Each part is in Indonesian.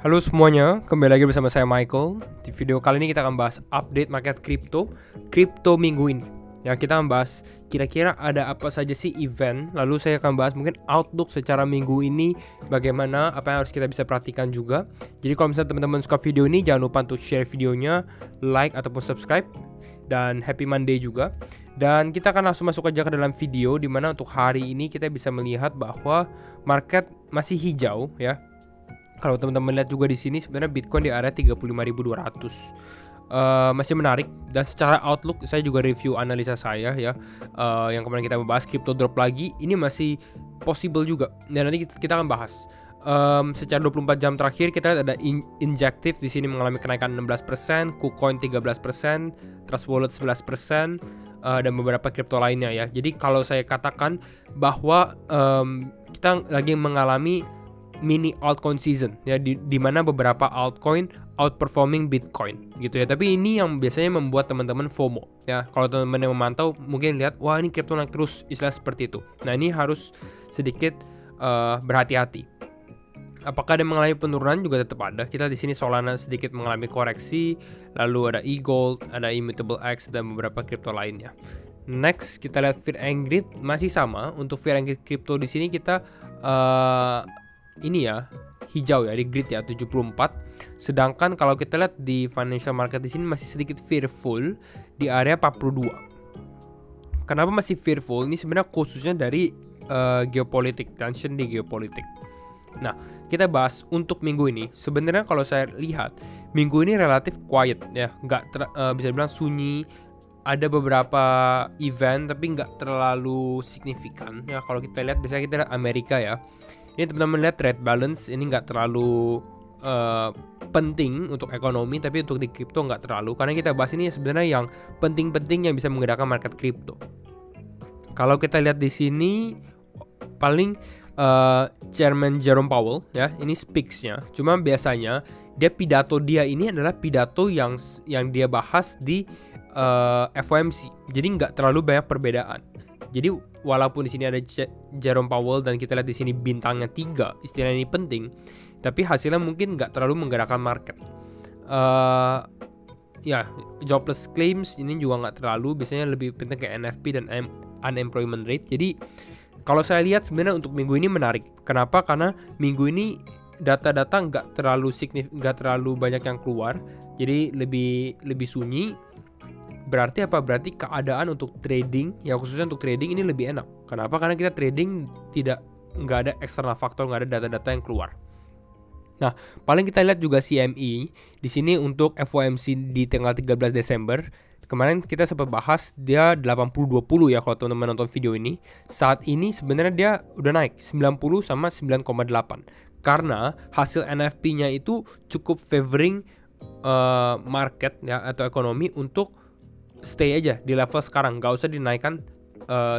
Halo semuanya, kembali lagi bersama saya Michael. Di video kali ini kita akan bahas update market kripto minggu ini. Ya, kita akan bahas kira-kira ada apa saja sih event. Lalu saya akan bahas mungkin outlook secara minggu ini, bagaimana, apa yang harus kita bisa perhatikan juga. Jadi kalau misalnya teman-teman suka video ini, jangan lupa untuk share videonya, like ataupun subscribe. Dan happy Monday juga. Dan kita akan langsung masuk aja ke dalam video, dimana untuk hari ini kita bisa melihat bahwa market masih hijau ya. Kalau teman-teman lihat juga di sini sebenarnya Bitcoin di area 35.200 masih menarik. Dan secara outlook saya juga review analisa saya ya, yang kemarin kita membahas crypto drop lagi, ini masih possible juga. Dan nanti kita akan bahas secara 24 jam terakhir. Kita lihat ada Injective di sini mengalami kenaikan 16%, KuCoin 13%, Trust Wallet 11%, dan beberapa kripto lainnya ya. Jadi kalau saya katakan bahwa kita lagi mengalami mini altcoin season ya, di mana beberapa altcoin outperforming Bitcoin gitu ya. Tapi ini yang biasanya membuat teman-teman FOMO ya. Kalau teman-teman yang memantau mungkin lihat, wah ini kripto naik terus, istilah seperti itu. Nah, ini harus sedikit berhati-hati. Apakah ada mengalami penurunan? Juga tetap ada. Kita di sini Solana sedikit mengalami koreksi, lalu ada e-gold, ada Immutable X dan beberapa kripto lainnya. Next kita lihat Fear and Greed, masih sama. Untuk Fear and Greed kripto di sini kita ini ya, hijau ya, di grid ya 74. Sedangkan kalau kita lihat di financial market di sini masih sedikit fearful di area 42. Kenapa masih fearful? Ini sebenarnya khususnya dari geopolitik, tension di geopolitik. Nah, kita bahas untuk minggu ini. Sebenarnya kalau saya lihat minggu ini relatif quiet ya, bisa dibilang sunyi. Ada beberapa event tapi nggak terlalu signifikan ya. Kalau kita lihat, biasanya kita lihat Amerika ya. Ini teman-teman lihat trade balance ini nggak terlalu penting untuk ekonomi, tapi untuk di kripto nggak terlalu. Karena kita bahas ini sebenarnya yang penting-penting yang bisa menggerakkan market kripto. Kalau kita lihat di sini paling Chairman Jerome Powell ya, ini speaks-nya. Cuma biasanya pidato dia ini adalah pidato yang dia bahas di FOMC. Jadi nggak terlalu banyak perbedaan. Jadi walaupun di sini ada Jerome Powell dan kita lihat di sini bintangnya 3, istilah ini penting, tapi hasilnya mungkin nggak terlalu menggerakkan market. Ya, jobless claims ini juga nggak terlalu, biasanya lebih penting kayak NFP dan unemployment rate. Jadi kalau saya lihat sebenarnya untuk minggu ini menarik. Kenapa? Karena minggu ini data-data nggak terlalu banyak yang keluar, jadi lebih sunyi. Berarti apa? Berarti keadaan untuk trading, ya khususnya untuk trading ini lebih enak. Kenapa? Karena kita trading nggak ada eksternal faktor, nggak ada data-data yang keluar. Nah, paling kita lihat juga CME di sini untuk FOMC di tanggal 13 Desember. Kemarin kita sempat bahas dia 80-20 ya kalau teman-teman nonton video ini. Saat ini sebenarnya dia udah naik 90 sama 9,8. Karena hasil NFP-nya itu cukup favoring market ya, atau ekonomi untuk stay aja di level sekarang, nggak usah dinaikkan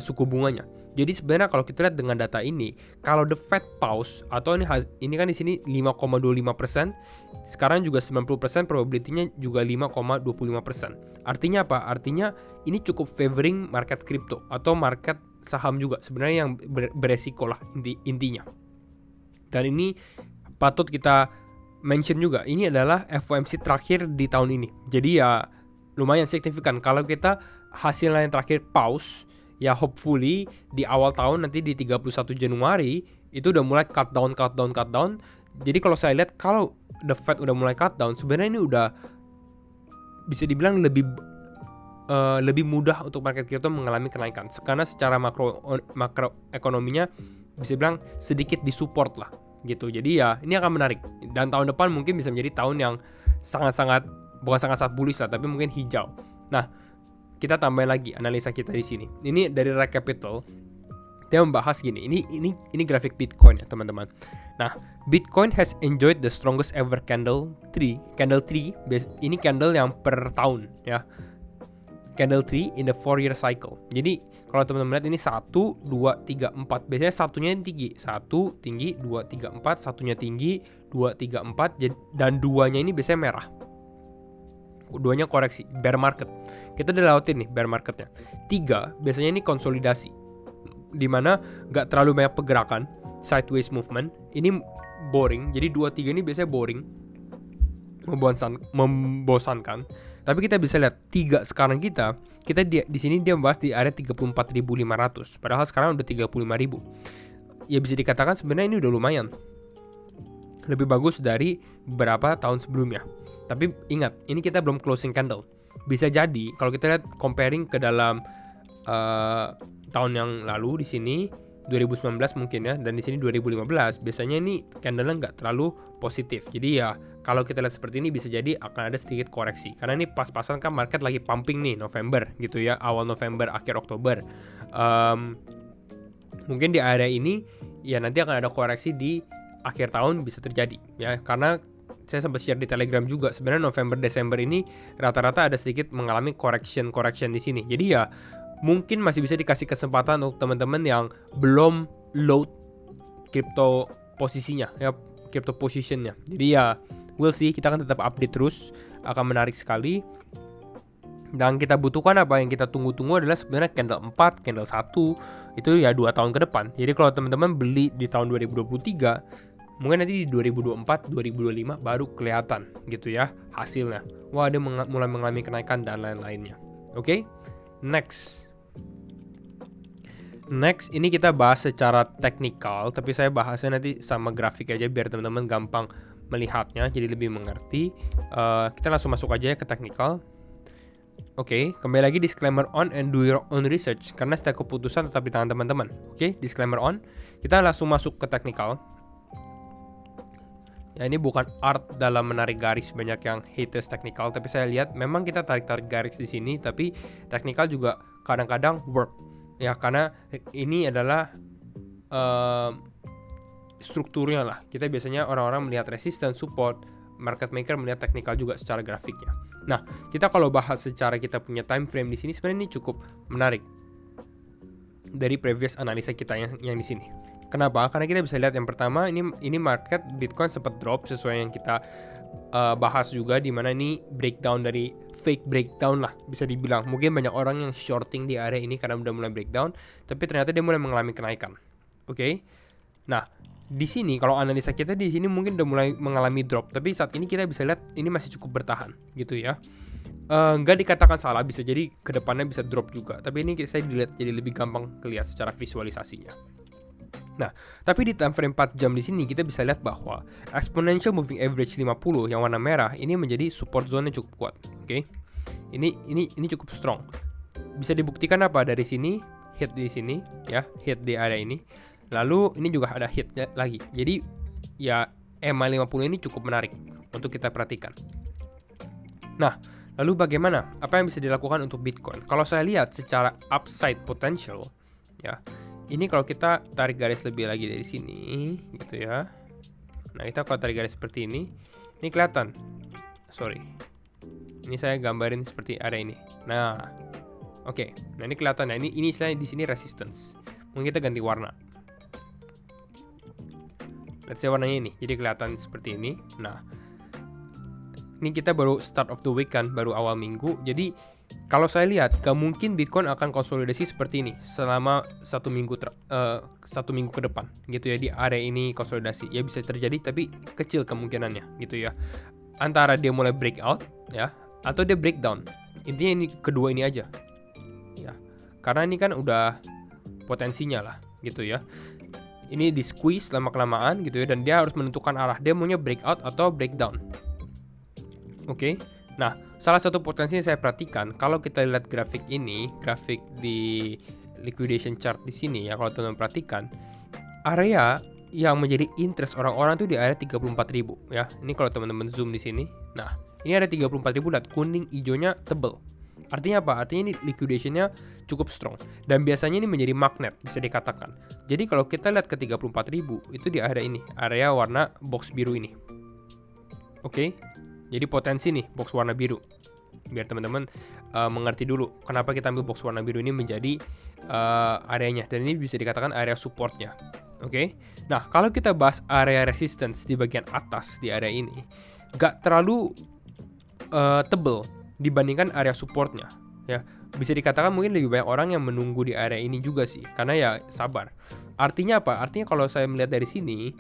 suku bunganya. Jadi sebenarnya kalau kita lihat dengan data ini, kalau the Fed pause atau ini kan di sini 5,25%, sekarang juga 90%, probability-nya juga 5,25%. Artinya apa? Artinya ini cukup favoring market crypto atau market saham juga sebenarnya yang beresiko lah intinya. Dan ini patut kita mention juga, ini adalah FOMC terakhir di tahun ini. Jadi ya lumayan signifikan. Kalau kita hasilnya yang terakhir pause, ya hopefully di awal tahun nanti di 31 Januari itu udah mulai cut down. Jadi kalau saya lihat, kalau the Fed udah mulai cut down, sebenarnya ini udah bisa dibilang lebih mudah untuk market crypto mengalami kenaikan. Karena secara makroekonominya bisa dibilang sedikit disupport lah gitu. Jadi ya ini akan menarik. Dan tahun depan mungkin bisa menjadi tahun yang bukan sangat bullish lah, tapi mungkin hijau. Nah, kita tambahin lagi analisa kita di sini. Ini dari Recapital, dia membahas gini. Ini grafik Bitcoin ya teman-teman. Nah, Bitcoin has enjoyed the strongest ever candle tree. Ini candle yang per tahun ya. Candle tree in the 4-year cycle. Jadi kalau teman-teman lihat ini 1, 2, 3, 4. Biasanya satunya yang tinggi. 1 tinggi, 2, 3, 4. Satunya tinggi, 2, 3, 4. Dan duanya ini biasanya merah. Duanya koreksi, bear market. Kita udah lewatin nih bear marketnya. 3 biasanya ini konsolidasi, dimana gak terlalu banyak pergerakan, sideways movement. Ini boring. Jadi 2-3 ini biasanya boring, membosankan. Tapi kita bisa lihat 3 sekarang kita di sini dia membahas di area 34.500. Padahal sekarang udah 35.000. Ya bisa dikatakan sebenarnya ini udah lumayan. Lebih bagus dari beberapa tahun sebelumnya. Tapi ingat, ini kita belum closing candle. Bisa jadi kalau kita lihat comparing ke dalam tahun yang lalu di sini 2019 mungkin ya, dan di sini 2015, biasanya ini candle-nya nggak terlalu positif. Jadi ya kalau kita lihat seperti ini bisa jadi akan ada sedikit koreksi. Karena ini pas-pasan kan market lagi pumping nih November gitu ya, awal November akhir Oktober. Mungkin di area ini ya nanti akan ada koreksi di akhir tahun bisa terjadi ya, karena saya sempat share di Telegram juga. Sebenarnya November Desember ini rata-rata ada sedikit mengalami correction di sini. Jadi ya mungkin masih bisa dikasih kesempatan untuk teman-teman yang belum load crypto posisinya ya, crypto positionnya. Jadi ya we'll see, kita akan tetap update terus, akan menarik sekali. Dan kita butuhkan apa yang kita tunggu-tunggu adalah sebenarnya candle 4, candle 1 itu ya 2 tahun ke depan. Jadi kalau teman-teman beli di tahun 2023, mungkin nanti di 2024, 2025 baru kelihatan gitu ya hasilnya. Wah, dia mulai mengalami kenaikan dan lain-lainnya. Oke? Next, ini kita bahas secara teknikal, tapi saya bahasnya nanti sama grafik aja biar teman-teman gampang melihatnya, jadi lebih mengerti. Kita langsung masuk aja ke teknikal. Oke, kembali lagi disclaimer on and do your own research, karena setiap keputusan tetap di tangan teman-teman. Oke, disclaimer on. Kita langsung masuk ke teknikal. Ya, ini bukan art dalam menarik garis, banyak yang haters teknikal, tapi saya lihat memang kita tarik-tarik garis di sini, tapi teknikal juga kadang-kadang work. Ya, karena ini adalah strukturnya lah. Kita biasanya orang-orang melihat resistance, support, market maker melihat teknikal juga secara grafiknya. Nah, kita kalau bahas secara kita punya time frame di sini, sebenarnya ini cukup menarik dari previous analisa kita yang di sini. Kenapa? Karena kita bisa lihat yang pertama, ini market Bitcoin sempat drop sesuai yang kita bahas juga, di mana ini breakdown dari fake breakdown lah bisa dibilang. Mungkin banyak orang yang shorting di area ini karena udah mulai breakdown, tapi ternyata dia mulai mengalami kenaikan. Oke. Nah, di sini kalau analisa kita di sini mungkin udah mulai mengalami drop, tapi saat ini kita bisa lihat ini masih cukup bertahan gitu ya. Nggak dikatakan salah, bisa jadi kedepannya bisa drop juga, tapi ini saya dilihat jadi lebih gampang kelihatan secara visualisasinya. Nah, tapi di time frame 4 jam di sini kita bisa lihat bahwa exponential moving average 50 yang warna merah ini menjadi support zone yang cukup kuat. Oke. Ini cukup strong. Bisa dibuktikan apa dari sini, hit di sini ya, hit di area ini. Lalu ini juga ada hit lagi. Jadi ya EMA 50 ini cukup menarik untuk kita perhatikan. Nah, lalu bagaimana? Apa yang bisa dilakukan untuk Bitcoin? Kalau saya lihat secara upside potential ya, ini kalau kita tarik garis lebih lagi dari sini gitu ya. Nah, kita kalau tarik garis seperti ini kelihatan. Sorry. Ini saya gambarin seperti area ini. Nah, oke. Nah, ini kelihatan ya. Ini saya di sini resistance. Mungkin kita ganti warna. Let's say warnanya ini. Jadi kelihatan seperti ini. Nah, ini kita baru start of the week kan, baru awal minggu. Jadi kalau saya lihat, gak mungkin Bitcoin akan konsolidasi seperti ini selama satu minggu ke depan, gitu ya, di area ini konsolidasi. Ya bisa terjadi, tapi kecil kemungkinannya, gitu ya. Antara dia mulai breakout, ya, atau dia breakdown. Intinya ini kedua ini aja, ya. Karena ini kan udah potensinya lah, gitu ya. Ini di squeeze lama-kelamaan, gitu ya, dan dia harus menentukan arah. Dia maunya breakout atau breakdown. Oke. Nah, salah satu potensi yang saya perhatikan, kalau kita lihat grafik ini, grafik di liquidation chart di sini ya, kalau teman-teman perhatikan, area yang menjadi interest orang-orang tuh di area 34.000 ya. Ini kalau teman-teman zoom di sini. Nah, ini ada 34.000, lihat kuning hijaunya tebel. Artinya apa? Artinya ini liquidationnya cukup strong. Dan biasanya ini menjadi magnet, bisa dikatakan. Jadi kalau kita lihat ke 34.000, itu di area ini, area warna box biru ini. Oke. Jadi potensi nih box warna biru. Biar teman-teman mengerti dulu kenapa kita ambil box warna biru ini menjadi areanya. Dan ini bisa dikatakan area supportnya. Oke. Nah, kalau kita bahas area resistance di bagian atas di area ini, gak terlalu tebel dibandingkan area supportnya. Ya, bisa dikatakan mungkin lebih banyak orang yang menunggu di area ini juga sih, karena ya sabar. Artinya apa? Artinya kalau saya melihat dari sini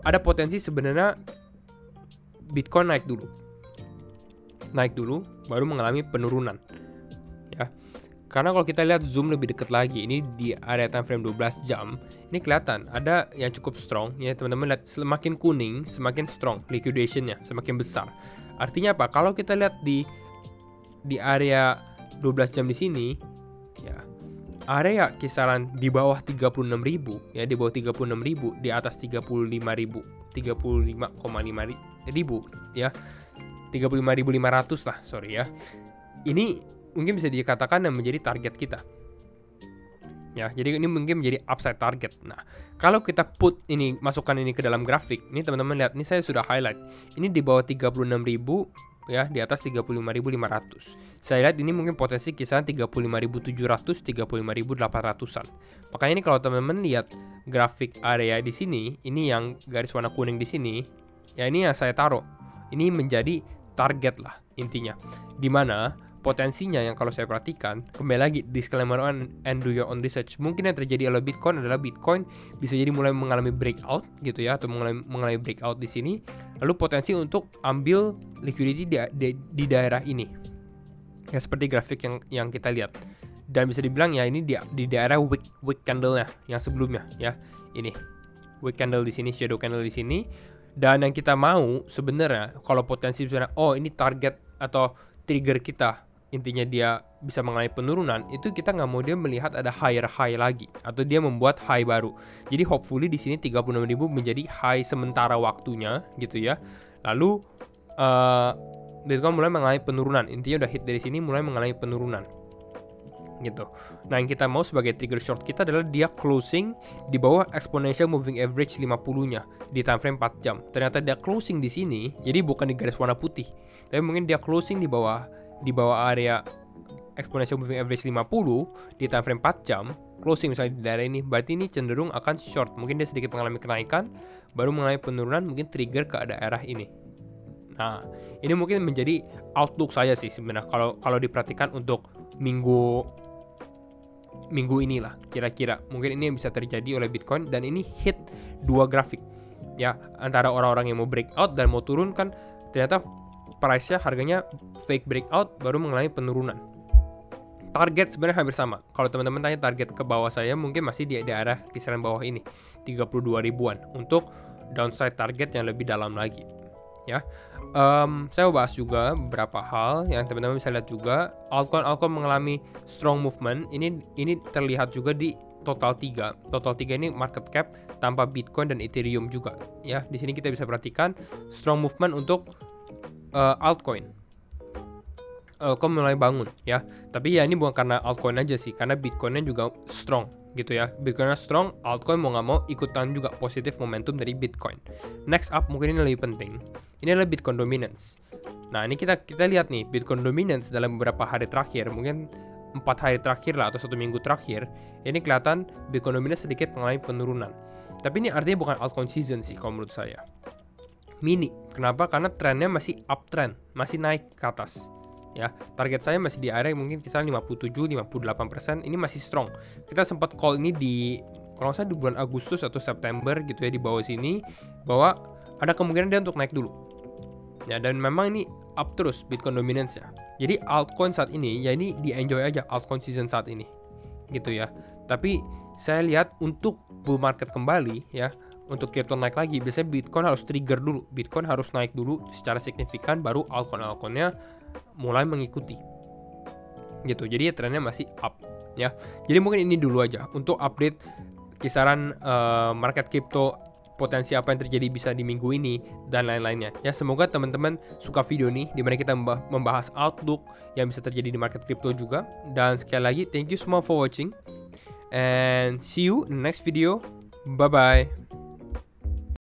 ada potensi sebenarnya Bitcoin naik dulu baru mengalami penurunan ya. Karena kalau kita lihat zoom lebih dekat lagi, ini di area time frame 12 jam, ini kelihatan ada yang cukup strong ya teman-teman. Lihat semakin kuning semakin strong liquidationnya, semakin besar. Artinya apa? Kalau kita lihat di area 12 jam di sini ya, area kisaran di bawah 36.000 ya, di bawah 36.000, di atas 35.000, 35,5 ribu ya, 35.500 lah, sorry ya. Ini mungkin bisa dikatakan yang menjadi target kita ya, jadi ini mungkin menjadi upside target. Nah, kalau kita masukkan ini ke dalam grafik, ini teman-teman lihat, ini saya sudah highlight, ini di bawah 36.000 ya, di atas 35.500. Saya lihat ini mungkin potensi kisaran 35.700, 35.800-an. Makanya ini kalau teman-teman lihat grafik area di sini, ini yang garis warna kuning di sini, ya ini yang saya taruh. Ini menjadi target lah intinya. Dimana potensinya yang kalau saya perhatikan, kembali lagi disclaimer and do your own research, mungkin yang terjadi oleh Bitcoin adalah Bitcoin bisa jadi mulai mengalami breakout gitu ya, atau mengalami breakout di sini, lalu potensi untuk ambil liquidity di daerah ini ya, seperti grafik yang kita lihat. Dan bisa dibilang ya ini di daerah wick candle-nya yang sebelumnya ya, ini wick candle di sini, shadow candle di sini. Dan yang kita mau sebenarnya kalau potensi sebenarnya, oh ini target atau trigger kita, intinya dia bisa mengalami penurunan, itu kita nggak mau dia melihat ada higher high lagi atau dia membuat high baru. Jadi hopefully di sini 36.000 menjadi high sementara waktunya gitu ya. Lalu Bitcoin mulai mengalami penurunan, intinya udah hit dari sini mulai mengalami penurunan gitu. Nah, yang kita mau sebagai trigger short kita adalah dia closing di bawah exponential moving average 50-nya di time frame 4 jam. Ternyata dia closing di sini, jadi bukan di garis warna putih, tapi mungkin dia closing di bawah area exponential moving average 50 di time frame 4 jam, closing misalnya di daerah ini, berarti ini cenderung akan short. Mungkin dia sedikit mengalami kenaikan, baru mengalami penurunan, mungkin trigger ke daerah ini. Nah, ini mungkin menjadi outlook saya sih sebenarnya kalau diperhatikan untuk minggu inilah kira-kira mungkin ini yang bisa terjadi oleh Bitcoin. Dan ini hit dua grafik ya, antara orang-orang yang mau breakout dan mau turun, kan ternyata price-nya harganya fake breakout baru mengalami penurunan. Target sebenarnya hampir sama. Kalau teman-teman tanya target ke bawah, saya mungkin masih di daerah kisaran bawah ini 32 ribuan untuk downside target yang lebih dalam lagi ya. Saya mau bahas juga beberapa hal yang teman-teman bisa lihat juga. Altcoin mengalami strong movement. Ini terlihat juga di total 3. Total 3 ini market cap tanpa Bitcoin dan Ethereum juga ya. Di sini kita bisa perhatikan strong movement untuk altcoin mulai bangun ya. Tapi ya ini bukan karena altcoin aja sih, karena Bitcoinnya juga strong gitu ya. Bitcoinnya strong, altcoin mau nggak mau ikutan juga positif momentum dari Bitcoin. Next up, mungkin ini lebih penting, ini adalah Bitcoin dominance. Nah, ini kita lihat nih Bitcoin dominance dalam beberapa hari terakhir, mungkin 4 hari terakhir lah atau 1 minggu terakhir. Ini kelihatan Bitcoin dominance sedikit mengalami penurunan. Tapi ini artinya bukan altcoin season sih kalau menurut saya. Mini, kenapa? Karena trennya masih uptrend, masih naik ke atas ya. Target saya masih di area mungkin kisaran 57-58%. Ini masih strong. Kita sempat call ini kalau nggak salah di bulan Agustus atau September gitu ya, di bawah sini, bahwa ada kemungkinan dia untuk naik dulu ya. Dan memang ini up terus Bitcoin dominance ya. Jadi altcoin saat ini ya, ini di enjoy aja altcoin season saat ini gitu ya. Tapi saya lihat untuk bull market kembali ya, untuk crypto naik lagi, biasanya Bitcoin harus trigger dulu, Bitcoin harus naik dulu secara signifikan, baru altcoin-altcoinnya mulai mengikuti gitu. Jadi ya trennya masih up ya. Jadi mungkin ini dulu aja untuk update kisaran market crypto, potensi apa yang terjadi bisa di minggu ini dan lain-lainnya ya. Semoga teman-teman suka video nih, dimana kita membahas outlook yang bisa terjadi di market crypto juga. Dan sekali lagi thank you semua for watching and see you in the next video. Bye bye.